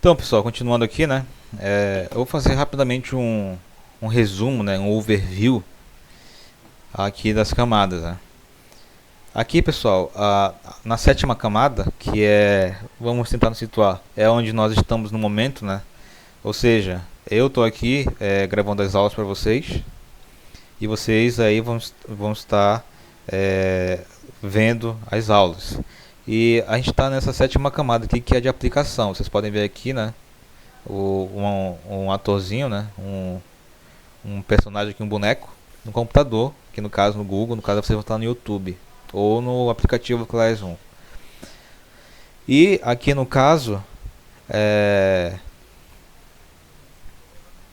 Então, pessoal, continuando aqui, né? Eu vou fazer rapidamente um resumo, né? Um overview aqui das camadas, né? Aqui, pessoal, na sétima camada, que é, vamos tentar nos situar, é onde nós estamos no momento, né? Ou seja, eu estou aqui gravando as aulas para vocês e vocês aí vão estar vendo as aulas. E a gente está nessa sétima camada aqui, que é de aplicação. Vocês podem ver aqui, né? Um atorzinho, né? Um personagem aqui, um boneco, no computador, que no caso no Google, no caso você vai estar no YouTube ou no aplicativo Classroom. E aqui no caso,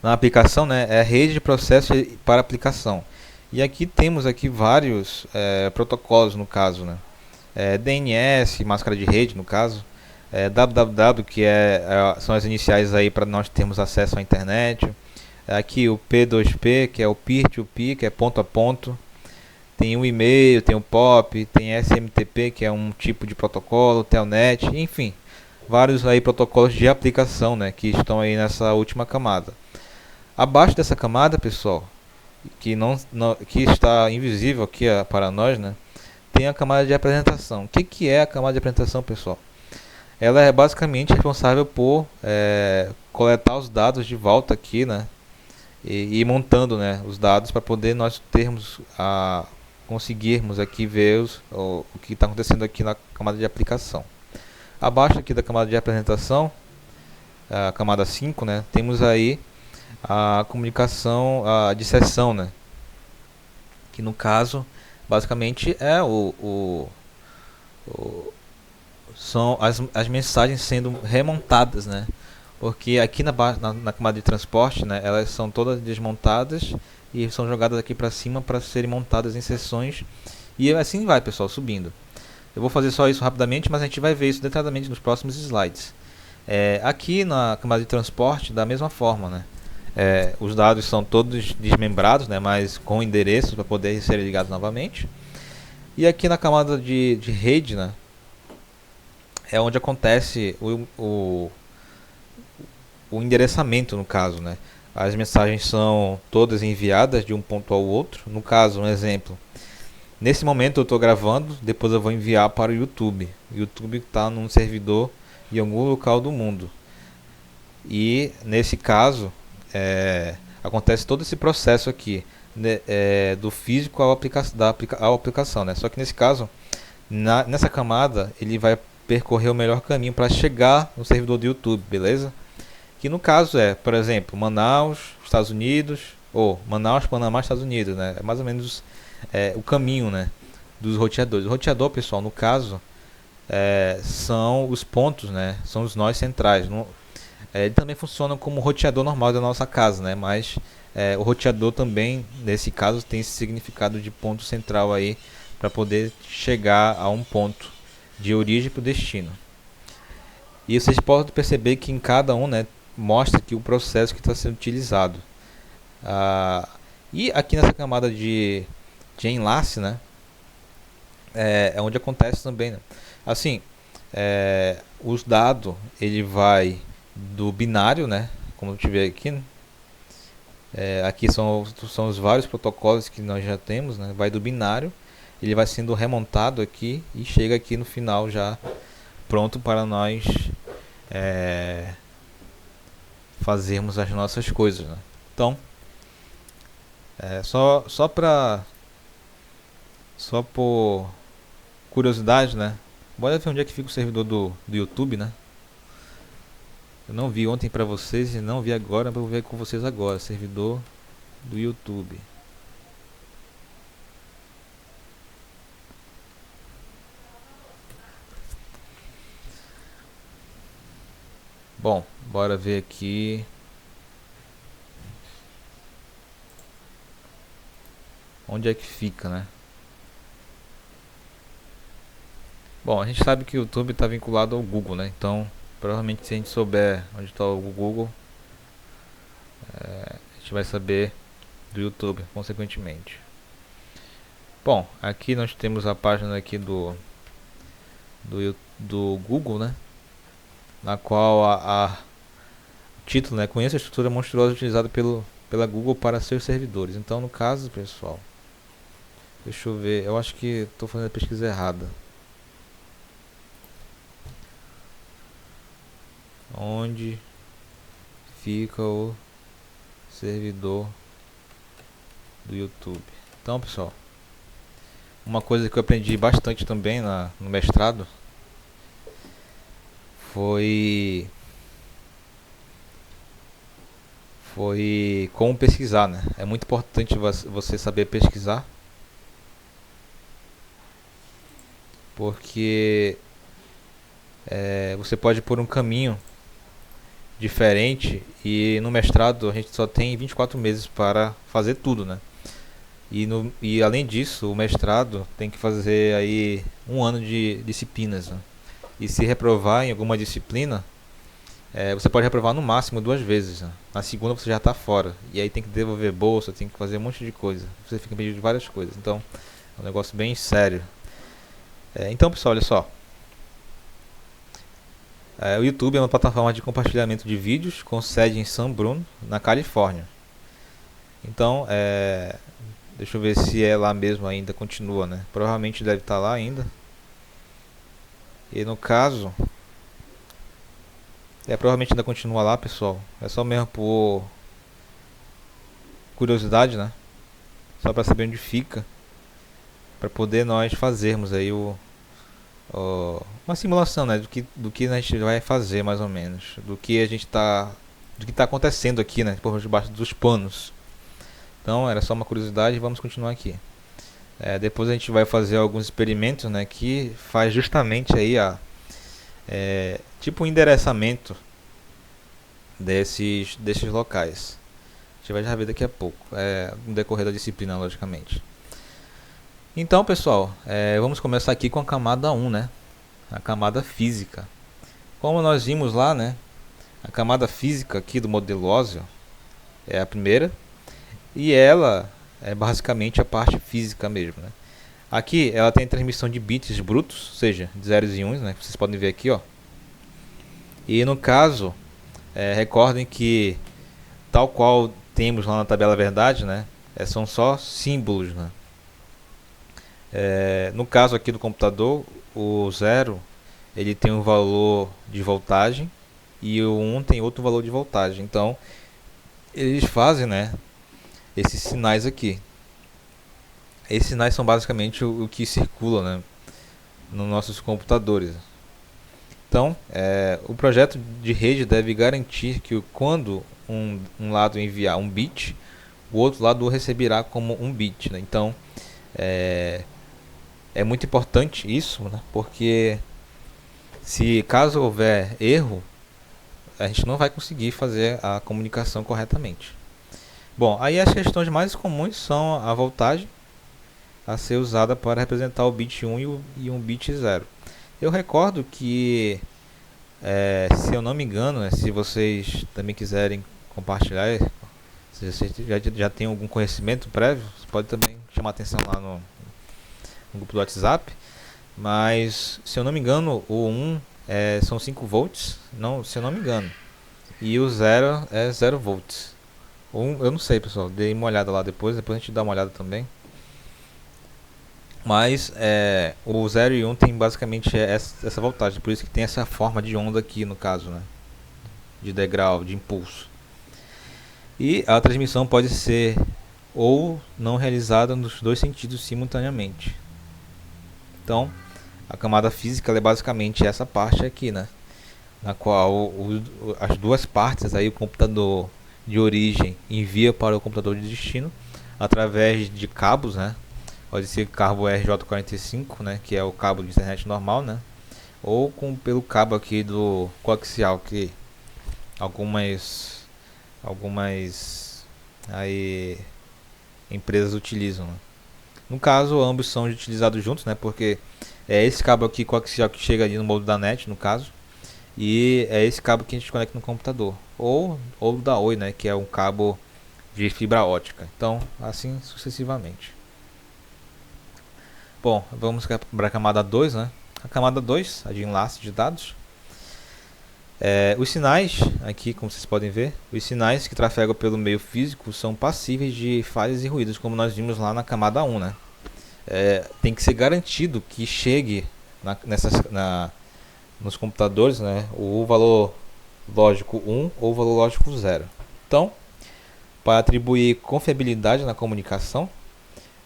na aplicação, né, é rede de processo para aplicação. E aqui temos aqui vários protocolos no caso, né? DNS, máscara de rede no caso, www, que são as iniciais aí para nós termos acesso à internet. Aqui o P2P, que é o peer-to-peer, que é ponto a ponto. Tem o e-mail, tem o POP, tem SMTP, que é um tipo de protocolo, Telnet, enfim, vários aí protocolos de aplicação, né, que estão aí nessa última camada. Abaixo dessa camada, pessoal, que está invisível aqui para nós, né, tem a camada de apresentação. O que é a camada de apresentação, pessoal? Ela é basicamente responsável por coletar os dados de volta aqui, né, e ir montando, né, os dados para poder nós conseguirmos aqui ver o que está acontecendo aqui na camada de aplicação. Abaixo aqui da camada de apresentação, a camada 5, né, temos aí a comunicação de sessão, né, que no caso basicamente é são as mensagens sendo remontadas, né, porque aqui na camada de transporte, né, elas são todas desmontadas e são jogadas aqui para cima para serem montadas em seções, e assim vai, pessoal, subindo. Eu vou fazer só isso rapidamente, mas a gente vai ver isso detalhadamente nos próximos slides. Aqui na camada de transporte, da mesma forma, né, os dados são todos desmembrados, né, mas com endereços para poder serem ligados novamente. E aqui na camada de rede, né, é onde acontece o endereçamento, no caso, né. As mensagens são todas enviadas de um ponto ao outro. No caso, um exemplo. Nesse momento eu estou gravando, depois eu vou enviar para o YouTube. O YouTube está num servidor em algum local do mundo. E nesse caso, acontece todo esse processo aqui, né, do físico à aplicação. Né? Só que nesse caso, nessa camada, ele vai percorrer o melhor caminho para chegar no servidor do YouTube, beleza? Que no caso por exemplo, Manaus, Estados Unidos, ou Manaus, Panamá, Estados Unidos, né? É mais ou menos o caminho, né, dos roteadores. O roteador, pessoal, no caso, são os pontos, né? São os nós centrais. Ele também funciona como roteador normal da nossa casa, né? Mas o roteador também, nesse caso, tem esse significado de ponto central aí para poder chegar a um ponto de origem para o destino. E vocês podem perceber que em cada um, né, mostra aqui o processo que está sendo utilizado. E aqui nessa camada de enlace, né, é onde acontece também, né? Assim, os dados, ele vai do binário, né, como eu tive aqui, né? Aqui são os vários protocolos que nós já temos, né, vai do binário, ele vai sendo remontado aqui e chega aqui no final já pronto para nós fazermos as nossas coisas, né? Então, só por curiosidade, né? Bora ver onde é que fica o servidor do YouTube, né? Eu não vi ontem para vocês e não vi agora, mas vou ver com vocês agora. Servidor do YouTube. Bom, bora ver aqui. Onde é que fica, né? Bom, a gente sabe que o YouTube está vinculado ao Google, né? Então, provavelmente se a gente souber onde está o Google, a gente vai saber do YouTube, consequentemente. Bom, aqui nós temos a página aqui do Google, né? Na qual Título, né? Conheça a estrutura monstruosa utilizada pela Google para seus servidores. Então, no caso, pessoal, deixa eu ver. Eu acho que estou fazendo a pesquisa errada. Onde fica o servidor do YouTube? Então, pessoal, uma coisa que eu aprendi bastante também no mestrado foi como pesquisar, né? É muito importante você saber pesquisar, porque você pode ir por um caminho diferente, e no mestrado a gente só tem 24 meses para fazer tudo, né? E além disso, o mestrado tem que fazer aí um ano de disciplinas, né? E se reprovar em alguma disciplina, você pode reprovar no máximo 2 vezes, né? Na segunda você já está fora. E aí tem que devolver bolsa, tem que fazer um monte de coisa. Você fica impedido de várias coisas. Então é um negócio bem sério. Então, pessoal, olha só. O YouTube é uma plataforma de compartilhamento de vídeos com sede em San Bruno, na Califórnia. Então, deixa eu ver se é lá mesmo ainda, continua, né? Provavelmente deve estar lá ainda. E no caso, provavelmente ainda continua lá, pessoal. É só mesmo por curiosidade, né? Só para saber onde fica, para poder nós fazermos aí uma simulação, né? Do que a gente vai fazer, mais ou menos, do que tá acontecendo aqui, né? Por debaixo dos panos. Então era só uma curiosidade, vamos continuar aqui. Depois a gente vai fazer alguns experimentos, né? Que faz justamente aí tipo um endereçamento desses locais. A gente vai já ver daqui a pouco, no decorrer da disciplina, logicamente. Então, pessoal, vamos começar aqui com a camada 1, né? A camada física. Como nós vimos lá, né? A camada física aqui do modelo ósseo é a primeira, e ela é basicamente a parte física mesmo, né? Aqui ela tem transmissão de bits brutos, ou seja, de zeros e uns, né? Vocês podem ver aqui, ó. E no caso, recordem que, tal qual temos lá na tabela verdade, né? São só símbolos, né? No caso aqui do computador, o 0 ele tem um valor de voltagem e o 1 tem outro valor de voltagem. Então eles fazem, né, esses sinais aqui. Esses sinais são basicamente o que circula, né, nos nossos computadores. Então o projeto de rede deve garantir que quando um lado enviar um bit, o outro lado o receberá como um bit, né? Então é muito importante isso, né? Porque se caso houver erro, a gente não vai conseguir fazer a comunicação corretamente. Bom, aí as questões mais comuns são a voltagem a ser usada para representar o bit 1 e um bit 0. Eu recordo que, se eu não me engano, né, se vocês também quiserem compartilhar, se vocês já têm algum conhecimento prévio, você pode também chamar atenção lá no grupo do WhatsApp. Mas, se eu não me engano, o 1 são 5 volts, não, se eu não me engano. E o 0 é 0 volts. Eu não sei, pessoal, dei uma olhada lá depois a gente dá uma olhada também. Mas o 0 e 1 tem basicamente essa voltagem, por isso que tem essa forma de onda aqui no caso, né? De degrau, de impulso. E a transmissão pode ser ou não realizada nos dois sentidos simultaneamente. Então, a camada física é basicamente essa parte aqui, né? Na qual as duas partes, aí o computador de origem envia para o computador de destino através de cabos, né? Pode ser cabo RJ45, né? Que é o cabo de internet normal, né? Ou pelo cabo aqui do coaxial, que algumas aí empresas utilizam, né? No caso, ambos são utilizados juntos, né? Porque é esse cabo aqui coaxial que chega ali no modo da net, no caso, e é esse cabo que a gente conecta no computador, ou da Oi, né? Que é um cabo de fibra ótica. Então, assim sucessivamente. Bom, vamos para a camada 2, né? A camada 2, a de enlace de dados, Os sinais, aqui como vocês podem ver, os sinais que trafegam pelo meio físico são passíveis de falhas e ruídos, como nós vimos lá na camada 1, né? Tem que ser garantido que chegue nos computadores, né, o valor lógico 1 ou o valor lógico 0. Então, para atribuir confiabilidade na comunicação,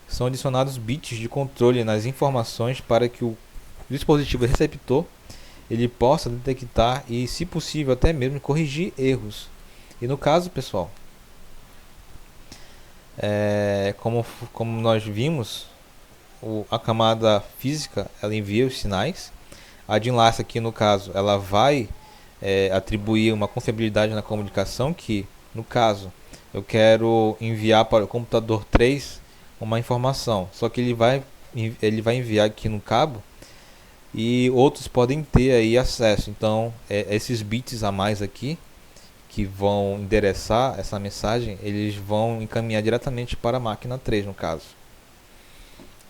são adicionados bits de controle nas informações para que o dispositivo receptor ele possa detectar e, se possível, até mesmo corrigir erros. E no caso, pessoal, como nós vimos, a camada física ela envia os sinais. A de enlace aqui, no caso, ela vai atribuir uma confiabilidade na comunicação, que no caso eu quero enviar para o computador 3 uma informação, só que ele vai enviar aqui no cabo e outros podem ter aí acesso. Então esses bits a mais aqui que vão endereçar essa mensagem, eles vão encaminhar diretamente para a máquina 3 no caso.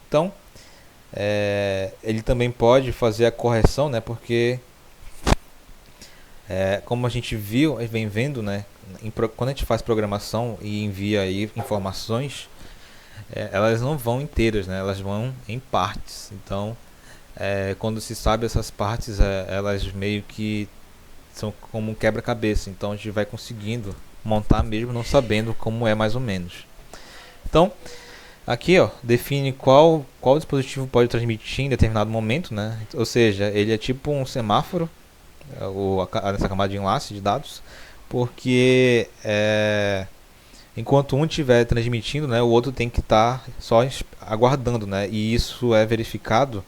Então ele também pode fazer a correção, né, porque como a gente viu, vem vendo, né, quando a gente faz programação e envia aí informações, elas não vão inteiras, né, elas vão em partes. Então quando se sabe essas partes, elas meio que são como um quebra-cabeça. Então a gente vai conseguindo montar mesmo não sabendo como é mais ou menos. Então aqui, ó, define qual dispositivo pode transmitir em determinado momento, né? Ou seja, ele é tipo um semáforo, nessa camada de enlace de dados, porque enquanto um estiver transmitindo, né, o outro tem que estar só aguardando, né? E isso é verificado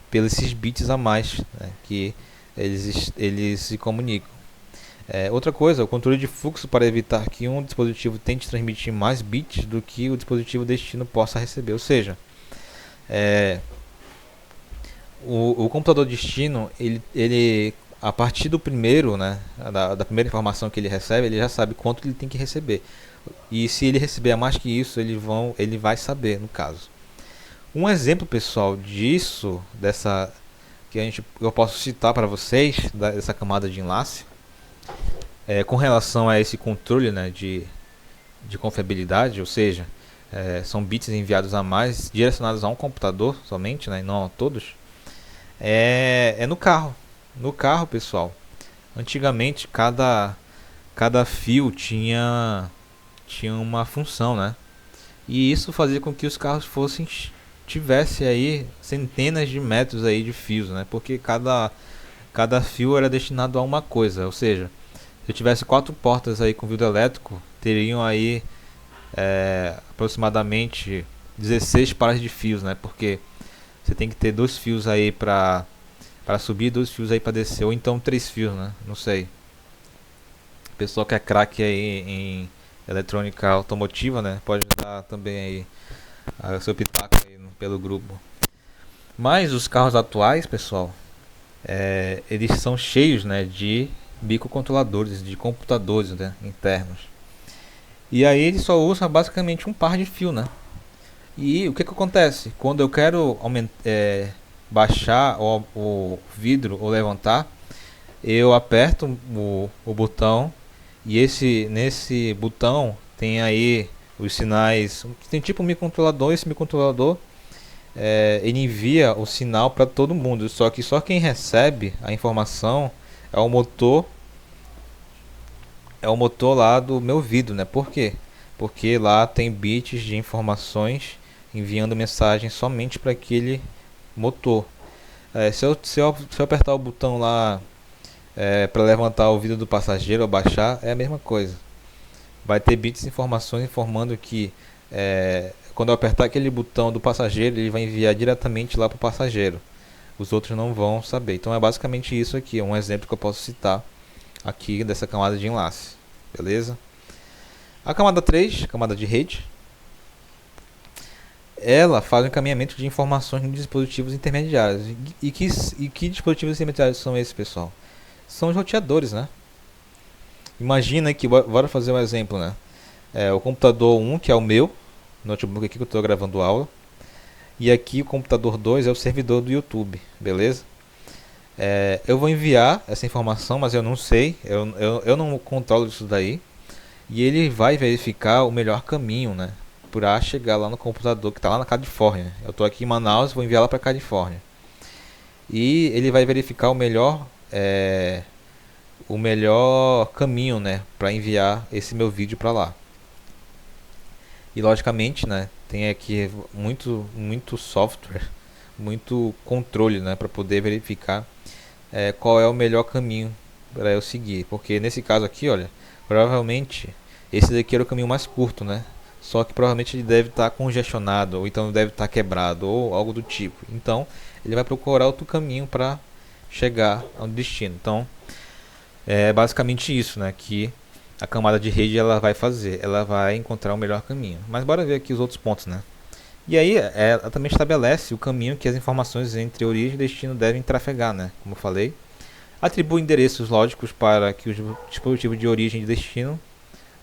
pelos esses bits a mais, né, que eles se comunicam. Outra coisa, o controle de fluxo para evitar que um dispositivo tente transmitir mais bits do que o dispositivo destino possa receber. Ou seja, o computador destino, ele a partir do primeiro, né, da primeira informação que ele recebe, ele já sabe quanto ele tem que receber. E se ele receber a mais que isso, ele vai saber, no caso. Um exemplo, pessoal, disso, eu posso citar para vocês, dessa camada de enlace, com relação a esse controle, né, de confiabilidade, ou seja, são bits enviados a mais, direcionados a um computador somente, né, não a todos, no carro. No carro, pessoal, antigamente cada fio tinha uma função, né, e isso fazia com que os carros tivesse aí centenas de metros aí de fios, né, porque cada fio era destinado a uma coisa. Ou seja, se eu tivesse 4 portas aí com vidro elétrico, teriam aí aproximadamente 16 pares de fios, né? Porque você tem que ter 2 fios aí para subir, 2 fios aí para descer, ou então 3 fios, né? Não sei. O pessoal que é craque aí em eletrônica automotiva, né, pode dar também aí seu pitaco aí pelo grupo. Mas os carros atuais, pessoal, eles são cheios, né, de microcontroladores, de computadores, né, internos. E aí ele só usa basicamente um par de fio, né? E o que acontece? Quando eu quero baixar o vidro ou levantar, eu aperto o botão e nesse botão tem aí os sinais. Tem tipo um microcontrolador. Esse microcontrolador ele envia o sinal para todo mundo, só que só quem recebe a informação é o motor lá do meu vidro, né? Por quê? Porque lá tem bits de informações enviando mensagem somente para aquele motor. Se eu apertar o botão lá para levantar o vidro do passageiro ou baixar, é a mesma coisa. Vai ter bits de informações informando que quando eu apertar aquele botão do passageiro, ele vai enviar diretamente lá para o passageiro. Os outros não vão saber. Então é basicamente isso aqui, um exemplo que eu posso citar aqui dessa camada de enlace. Beleza? A camada 3, camada de rede, ela faz o encaminhamento de informações em dispositivos intermediários. E que dispositivos intermediários são esses, pessoal? São os roteadores, né? Imagina que, bora fazer um exemplo, né? O computador 1, que é o meu notebook aqui que eu estou gravando aula, e aqui o computador 2 é o servidor do YouTube, beleza? Eu vou enviar essa informação, mas eu não sei, eu não controlo isso daí. E ele vai verificar o melhor caminho, né, para chegar lá no computador que está lá na Califórnia. Eu estou aqui em Manaus, vou enviar lá para Califórnia. E ele vai verificar o melhor caminho, né, para enviar esse meu vídeo para lá. E logicamente, né, tem aqui muito software, muito controle, né, para poder verificar qual é o melhor caminho para eu seguir. Porque nesse caso aqui, olha, provavelmente esse daqui era o caminho mais curto, né? Só que provavelmente ele deve estar congestionado, ou então deve estar quebrado, ou algo do tipo. Então ele vai procurar outro caminho para chegar ao destino. Então é basicamente isso, né, que a camada de rede ela vai fazer, ela vai encontrar o melhor caminho. Mas bora ver aqui os outros pontos, né? E aí ela também estabelece o caminho que as informações entre origem e destino devem trafegar, né? Como eu falei, atribui endereços lógicos para que os dispositivos de origem e destino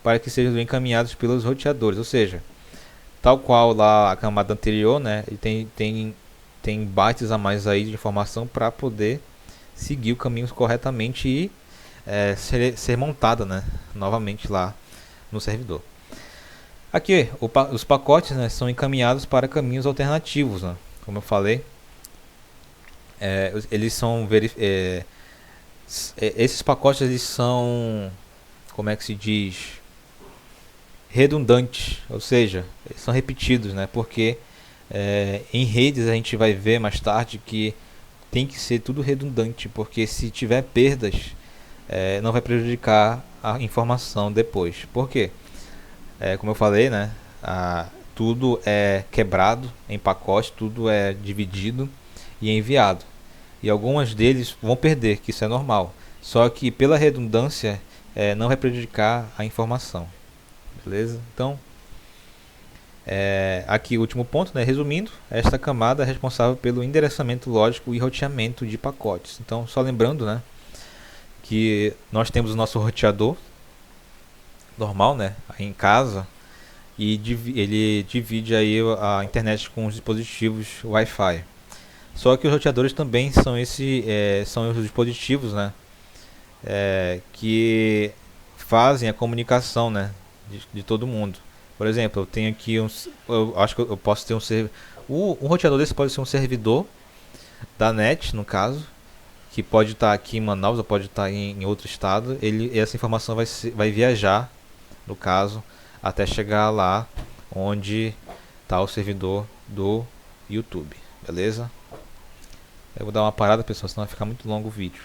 para que sejam encaminhados pelos roteadores, ou seja, tal qual lá a camada anterior, né? Ele tem bytes a mais aí de informação para poder seguir o caminho corretamente e ser montada, né, novamente lá no servidor. Aqui os pacotes, né, são encaminhados para caminhos alternativos, né? Como eu falei, eles são esses pacotes eles são, como é que se diz, redundantes, ou seja, eles são repetidos, né? Porque em redes a gente vai ver mais tarde que tem que ser tudo redundante, porque se tiver perdas não vai prejudicar a informação depois. Por quê? Como eu falei, né, tudo é quebrado em pacote, tudo é dividido e enviado. E algumas deles vão perder, que isso é normal. Só que pela redundância não vai prejudicar a informação. Beleza? Então, aqui o último ponto, né, resumindo, esta camada é responsável pelo endereçamento lógico e roteamento de pacotes. Então, só lembrando, né, que nós temos o nosso roteador normal, né, aí em casa, e ele divide aí a internet com os dispositivos Wi-Fi. Só que os roteadores também são são os dispositivos, né, que fazem a comunicação, né, de todo mundo. Por exemplo, eu tenho aqui eu acho que eu posso ter um roteador desse pode ser um servidor da net, no caso, que pode estar aqui em Manaus ou pode estar em outro estado. Essa informação vai viajar, no caso, até chegar lá onde está o servidor do YouTube, beleza? Eu vou dar uma parada, pessoal, senão vai ficar muito longo o vídeo.